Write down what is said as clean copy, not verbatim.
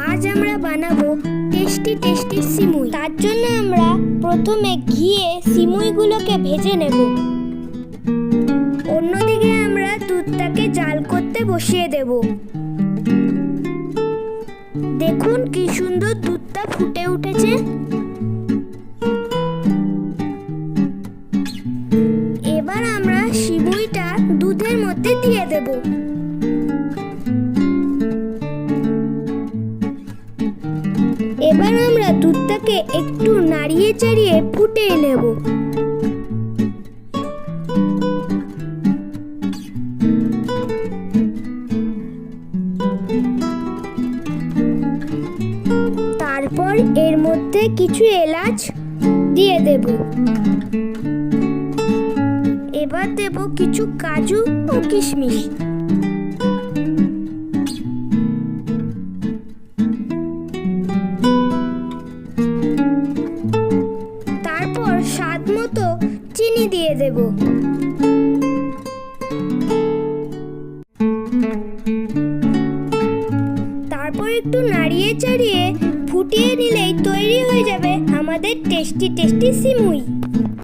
আজ আমরা বানাবো টেস্টি টেস্টি সিমুই। তার জন্য আমরা প্রথমে ঘিয়ে সিমুইগুলোকে ভেজে নেব। অন্যদিকে আমরা দুধটাকে জাল করতে বসিয়ে দেব। দেখুন কি সুন্দর দুধটা ফুটে উঠেছে। এবার আমরা সিমুইটা দুধের মধ্যে দিয়ে দেব। এবার আমরা দুধটাকে একটু নাড়িয়ে চাড়িয়ে ফুটিয়ে নেব। তারপর এর মধ্যে কিছু এলাচ দিয়ে দেব। এবার দেব কিছু কাজু ও কিশমিশ। তারপর স্বাদ মতো চিনি দিয়ে দেব। তারপর একটু নাড়িয়ে চাড়িয়ে ফুটিয়ে নিলেই তৈরি হয়ে যাবে আমাদের টেস্টি টেস্টি সিমুই।